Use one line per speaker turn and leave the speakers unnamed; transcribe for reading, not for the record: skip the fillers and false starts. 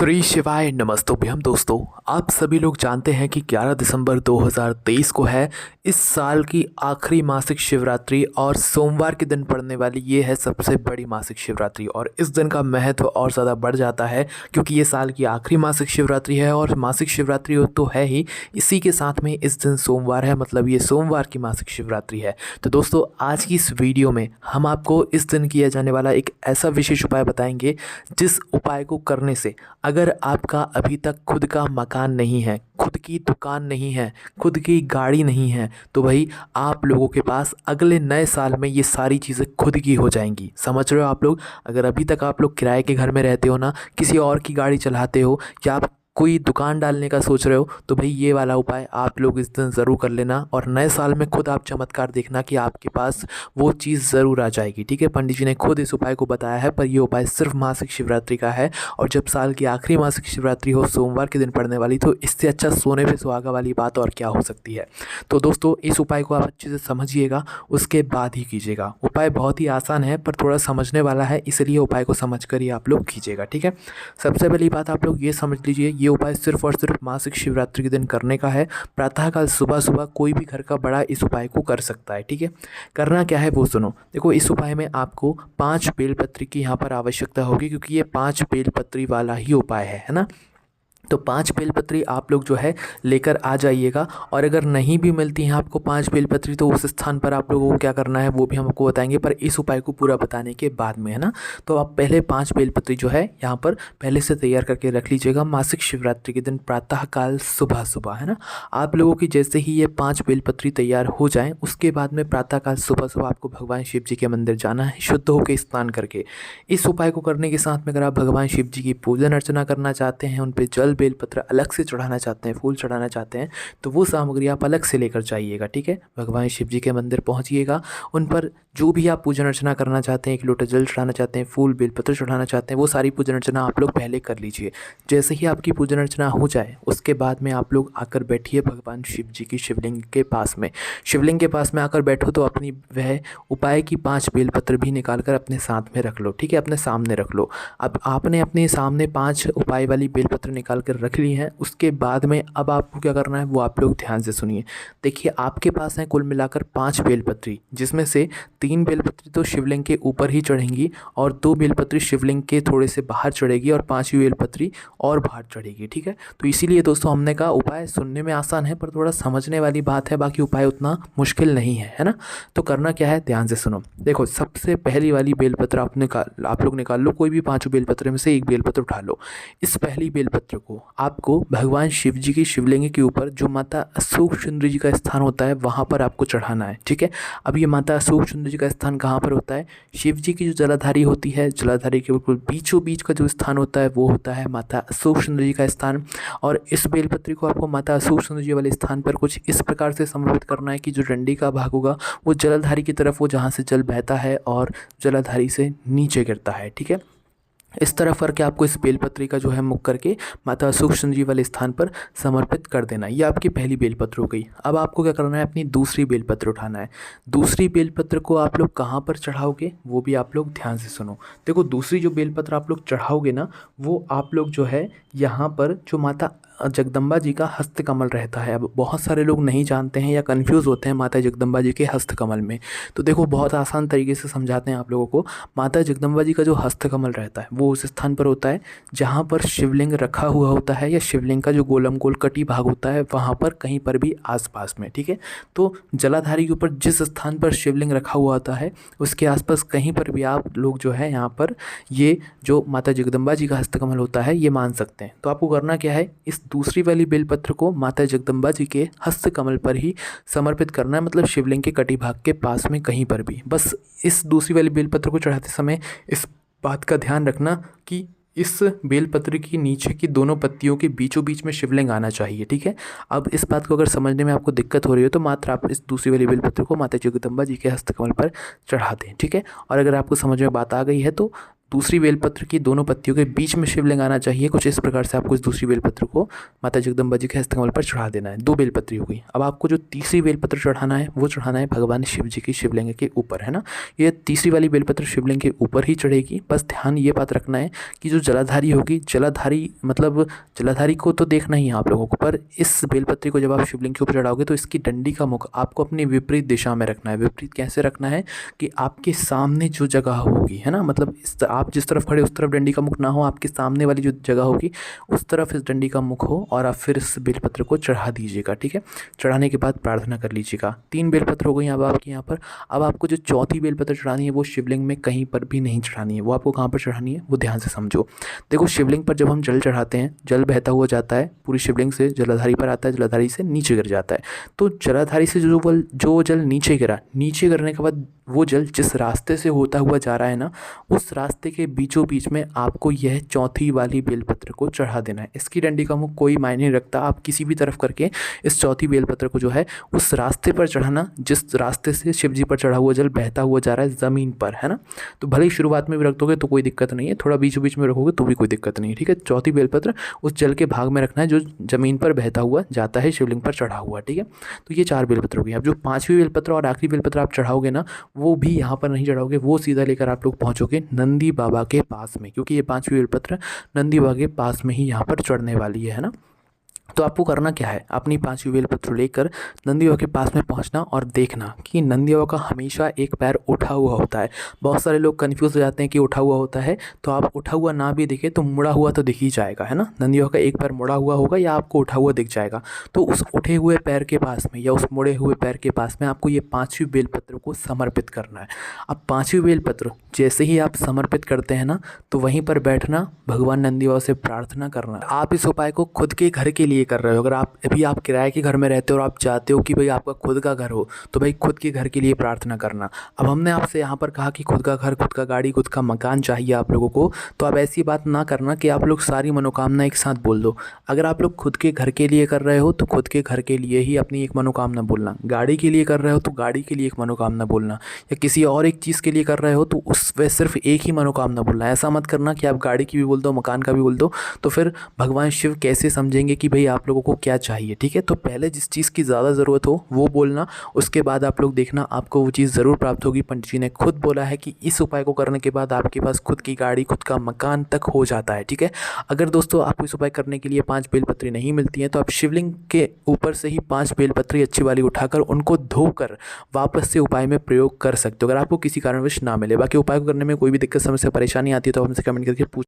श्री शिवाय नमस्तोभ्यम दोस्तों। आप सभी लोग जानते हैं कि 11 दिसंबर 2023 को है इस साल की आखिरी मासिक शिवरात्रि और सोमवार के दिन पड़ने वाली ये है सबसे बड़ी मासिक शिवरात्रि। और इस दिन का महत्व और ज़्यादा बढ़ जाता है क्योंकि ये साल की आखिरी मासिक शिवरात्रि है और मासिक शिवरात्रि तो है ही, इसी के साथ में इस दिन सोमवार है, मतलब ये सोमवार की मासिक शिवरात्रि है। तो दोस्तों आज की इस वीडियो में हम आपको इस दिन किया जाने वाला एक ऐसा विशेष उपाय बताएंगे जिस उपाय को करने से अगर आपका अभी तक खुद का मकान नहीं है, खुद की दुकान नहीं है, खुद की गाड़ी नहीं है, तो भाई आप लोगों के पास अगले नए साल में ये सारी चीज़ें खुद की हो जाएंगी। समझ रहे हो आप लोग? अगर अभी तक आप लोग किराए के घर में रहते हो ना, किसी और की गाड़ी चलाते हो या आप कोई दुकान डालने का सोच रहे हो, तो भाई ये वाला उपाय आप लोग इस दिन ज़रूर कर लेना और नए साल में खुद आप चमत्कार देखना कि आपके पास वो चीज़ ज़रूर आ जाएगी। ठीक है, पंडित जी ने खुद इस उपाय को बताया है, पर ये उपाय सिर्फ मासिक शिवरात्रि का है और जब साल की आखिरी मासिक शिवरात्रि हो, सोमवार के दिन पड़ने वाली, तो इससे अच्छा सोने पे सुहागा वाली बात और क्या हो सकती है। तो दोस्तों इस उपाय को आप अच्छे से समझिएगा, उसके बाद ही कीजिएगा। उपाय बहुत ही आसान है पर थोड़ा समझने वाला है, इसलिए उपाय को समझ कर ही आप लोग कीजिएगा। ठीक है, सबसे पहली बात आप लोग ये समझ लीजिए, ये उपाय सिर्फ और सिर्फ मासिक शिवरात्रि के दिन करने का है। प्रातःकाल सुबह सुबह कोई भी घर का बड़ा इस उपाय को कर सकता है। ठीक है, करना क्या है वो सुनो। देखो, इस उपाय में आपको 5 बेलपत्री की यहाँ पर आवश्यकता होगी क्योंकि ये 5 बेलपत्री वाला ही उपाय है ना। तो 5 बेलपत्री आप लोग जो है लेकर आ जाइएगा और अगर नहीं भी मिलती हैं आपको 5 बेलपत्री तो उस स्थान पर आप लोगों को क्या करना है वो भी हम आपको बताएंगे, पर इस उपाय को पूरा बताने के बाद में, है ना। तो आप पहले 5 बेलपत्री जो है यहाँ पर पहले से तैयार करके रख लीजिएगा मासिक शिवरात्रि के दिन प्रातःकाल सुबह सुबह, है ना। आप लोगों की जैसे ही ये 5 बेलपत्री तैयार हो जाएँ उसके बाद में प्रातःकाल सुबह सुबह आपको भगवान शिव जी के मंदिर जाना है शुद्ध होकर स्नान करके। इस उपाय को करने के साथ में अगर आप भगवान शिव जी की पूजन अर्चना करना चाहते हैं, उन पर जल बेलपत्र अलग से चढ़ाना चाहते हैं, फूल चढ़ाना चाहते हैं, तो वो सामग्री आप अलग से लेकर जाइएगा। ठीक है, भगवान शिव जी के मंदिर पहुंचिएगा, उन पर जो भी आप पूजन अर्चना करना चाहते हैं, 1 लोटा जल चढ़ाना चाहते हैं, फूल बेलपत्र चढ़ाना चाहते हैं, वो सारी पूजन अर्चना आप लोग पहले कर लीजिए। जैसे ही आपकी पूजन अर्चना हो जाए उसके बाद में आप लोग आकर बैठिए भगवान शिव जी की शिवलिंग के पास में। शिवलिंग के पास में आकर बैठो तो अपनी वह उपाय की 5 बेलपत्र भी निकाल कर अपने साथ में रख लो। ठीक है, अपने सामने रख लो। अब आपने अपने सामने 5 उपाय वाली बेलपत्र निकाल कर रख ली हैं, उसके बाद में अब आपको क्या करना है वो आप लोग ध्यान से सुनिए। देखिए, आपके पास है कुल मिलाकर 5 बेलपत्री, जिसमें से 3 बेलपत्री तो शिवलिंग के ऊपर ही चढ़ेंगी और 2 बेलपत्री शिवलिंग के थोड़े से बाहर चढ़ेगी और 5वीं बेलपत्री और बाहर चढ़ेगी। ठीक है, तो इसीलिए दोस्तों हमने कहा उपाय सुनने में आसान है पर थोड़ा समझने वाली बात है, बाकी उपाय उतना मुश्किल नहीं है ना। तो करना क्या है ध्यान से सुनो। देखो, सबसे पहली वाली बेलपत्र आप लोग निकाल लो, कोई भी 5 बेलपत्र में से एक बेलपत्र उठा लो। इस पहली बेलपत्र को आपको भगवान शिव जी की शिवलिंग के ऊपर जो माता अशोक सुंदरी जी का स्थान होता है वहाँ पर आपको चढ़ाना है। ठीक है, अब ये माता अशोक सुंदरी जी का स्थान कहाँ पर होता है? शिव जी की जो जलाधारी होती है, जलाधारी के बिल्कुल बीचों बीच का जो स्थान होता है वो होता है माता अशोक सुंदरी जी का स्थान। और इस बेलपत्री को आपको माता अशोक सुंदरी जी वाले स्थान पर कुछ इस प्रकार से समर्पित करना है कि जो डंडी का भाग होगा वो जलाधारी की तरफ, वो जहाँ से जल बहता है और जलाधारी से नीचे गिरता है। ठीक है, इस तरह करके आपको इस बेलपत्री का जो है मुख करके माता अशोक सुंदरी जी वाले स्थान पर समर्पित कर देना है। ये आपकी पहली बेलपत्र हो गई। अब आपको क्या करना है, अपनी दूसरी बेलपत्र उठाना है। दूसरी बेलपत्र को आप लोग कहाँ पर चढ़ाओगे वो भी आप लोग ध्यान से सुनो। देखो, दूसरी जो बेलपत्र आप लोग चढ़ाओगे ना, वो आप लोग जो है यहाँ पर जो माता जगदम्बा जी का हस्तकमल रहता है। अब बहुत सारे लोग नहीं जानते हैं या कंफ्यूज होते हैं माता जगदम्बा जी के हस्तकमल में, तो देखो बहुत आसान तरीके से समझाते हैं आप लोगों को। माता जगदम्बा जी का जो हस्तकमल रहता है वो उस स्थान पर होता है जहाँ पर शिवलिंग रखा हुआ होता है या शिवलिंग का जो गोलम गोल कटी भाग होता है वहाँ पर कहीं पर भी आसपास में। ठीक है, तो जलाधारी के ऊपर जिस स्थान पर शिवलिंग रखा हुआ होता है उसके आसपास कहीं पर भी आप लोग जो है यहाँ पर ये जो माता जगदम्बा जी का हस्तकमल होता है ये मान सकते हैं। तो आपको करना क्या है, इस दूसरी वाली बेलपत्र को माता जगदम्बा जी के हस्तकमल पर ही समर्पित करना है, मतलब शिवलिंग के कटी भाग के पास में कहीं पर भी। बस इस दूसरी वाली बेलपत्र को चढ़ाते समय इस बात का ध्यान रखना कि इस बेलपत्र की नीचे की दोनों पत्तियों के बीचों बीच में शिवलिंग आना चाहिए। ठीक है, अब इस बात को अगर समझने में आपको दिक्कत हो रही हो तो मात्र आप इस दूसरी वाली बेलपत्र को माता जगदम्बा जी के हस्तकमल पर चढ़ा दें। ठीक है, और अगर आपको समझ में बात आ गई है तो दूसरी बेलपत्र की दोनों पत्तियों के बीच में शिवलिंग आना चाहिए। कुछ इस प्रकार से आपको इस दूसरी बेलपत्र को माता जगदम्बा जी के हस्तकमल पर चढ़ा देना है। 2 बेलपत्री हो गई। अब आपको जो तीसरी बेलपत्र चढ़ाना है वो चढ़ाना है भगवान शिव जी की शिवलिंग के ऊपर, है ना। ये तीसरी वाली बेलपत्र शिवलिंग के ऊपर ही चढ़ेगी। बस ध्यान ये बात रखना है कि जो जलाधारी होगी, जलाधारी मतलब जलाधारी को तो देखना ही है आप लोगों को, पर इस बेलपत्री को जब आप शिवलिंग के ऊपर चढ़ाओगे तो इसकी डंडी का मुख आपको अपनी विपरीत दिशा में रखना है। विपरीत कैसे रखना है कि आपके सामने जो जगह होगी, है ना, मतलब आप जिस तरफ खड़े उस तरफ डंडी का मुख ना हो, आपके सामने वाली जो जगह होगी उस तरफ इस डंडी का मुख हो और आप फिर इस बेलपत्र को चढ़ा दीजिएगा। ठीक है, चढ़ाने के बाद प्रार्थना कर लीजिएगा। 3 बेलपत्र हो गई अब आपके यहाँ पर। अब आपको जो चौथी बेलपत्र चढ़ानी है वो शिवलिंग में कहीं पर भी नहीं चढ़ानी है। वो आपको कहाँ पर चढ़ानी है वो ध्यान से समझो। देखो, शिवलिंग पर जब हम जल चढ़ाते हैं, जल बहता हुआ जाता है, पूरी शिवलिंग से जलाधारी पर आता है, जलाधारी से नीचे गिर जाता है। तो जलाधारी से जो जल नीचे गिरा, नीचे गिरने के बाद वो जल जिस रास्ते से होता हुआ जा रहा है ना, उस रास्ते के बीचों बीच में आपको यह चौथी वाली बेलपत्र को चढ़ा देना है। इसकी डंडी का मुख कोई मायने नहीं रखता, आप किसी भी तरफ करके इस चौथी बेलपत्र को जो है उस रास्ते पर चढ़ाना जिस रास्ते से शिव जी पर चढ़ा हुआ जल बहता हुआ जा रहा है ज़मीन पर, है ना। तो भले ही शुरुआत में भी रख दोगे तो कोई दिक्कत नहीं है, थोड़ा बीचों बीच में रखोगे तो भी कोई दिक्कत नहीं है। ठीक है, चौथी बेलपत्र उस जल के भाग में रखना है जो ज़मीन पर बहता हुआ जाता है शिवलिंग पर चढ़ा हुआ। ठीक है, तो ये 4 बेलपत्र हो गई। अब जो 5वीं बेलपत्र और आखिरी बेलपत्र आप चढ़ाओगे ना, वो भी यहाँ पर नहीं चढ़ाओगे, वो सीधा लेकर आप लोग पहुँचोगे नंदी बाबा के पास में, क्योंकि ये 5वीं बेलपत्र नंदी बाबा के पास में ही यहाँ पर चढ़ने वाली है ना। तो आपको करना क्या है, अपनी 5वीं बेलपत्र लेकर नंदी बाबा के पास में पहुंचना और देखना कि नंदी बाबा का हमेशा एक पैर उठा हुआ होता है। बहुत सारे लोग कंफ्यूज हो जाते हैं कि उठा हुआ होता है, तो आप उठा हुआ ना भी दिखे तो मुड़ा हुआ तो दिख ही जाएगा, है ना। नंदी बाबा का एक पैर मुड़ा हुआ होगा या आपको उठा हुआ दिख जाएगा। तो उस उठे हुए पैर के पास में या उस मुड़े हुए पैर के पास में आपको ये 5वीं बेलपत्र को समर्पित करना है। अब 5वीं बेलपत्र जैसे ही आप समर्पित करते हैं ना, तो वहीं पर बैठना, भगवान नंदी बाबा से प्रार्थना करना। आप इस उपाय को खुद के घर के लिए कर रहे हो। अगर आप किराए के घर में रहते हो और आप चाहते हो कि भाई आपका खुद का घर हो, तो भाई खुद के घर के लिए प्रार्थना करना। अब हमने आपसे यहाँ पर कहा कि खुद का घर, खुद का गाड़ी, खुद का मकान चाहिए आप लोगों को, तो आप ऐसी बात ना करना कि आप लोग सारी मनोकामना एक साथ बोल दो। अगर आप लोग खुद के घर के लिए कर रहे हो तो खुद के घर के लिए ही अपनी एक मनोकामना बोलना। गाड़ी के लिए कर रहे हो तो गाड़ी के लिए एक मनोकामना बोलना, या किसी और एक चीज़ के लिए कर रहे हो तो उस वे सिर्फ एक ही मनोकामना बोलना। ऐसा मत करना कि आप गाड़ी की भी बोल दो, मकान का भी बोल दो, तो फिर भगवान शिव कैसे समझेंगे कि भाई आप लोगों को क्या चाहिए। ठीक है, तो पहले जिस चीज़ की ज़्यादा ज़रूरत हो वो बोलना, उसके बाद आप लोग देखना आपको वो चीज़ ज़रूर प्राप्त होगी। पंडित जी ने खुद बोला है कि इस उपाय को करने के बाद आपके पास खुद की गाड़ी, खुद का मकान तक हो जाता है। ठीक है, अगर दोस्तों आपको इस उपाय करने के लिए 5 बेलपत्री नहीं मिलती हैं तो आप शिवलिंग के ऊपर से ही 5 बेलपत्री अच्छी वाली उठाकर उनको धोकर वापस से उपाय में प्रयोग कर सकते हो, अगर आपको किसी कारणवश ना मिले। बाकी उपाय को करने में कोई भी दिक्कत, समस्या, परेशानी आती है तो हमसे कमेंट करके पूछ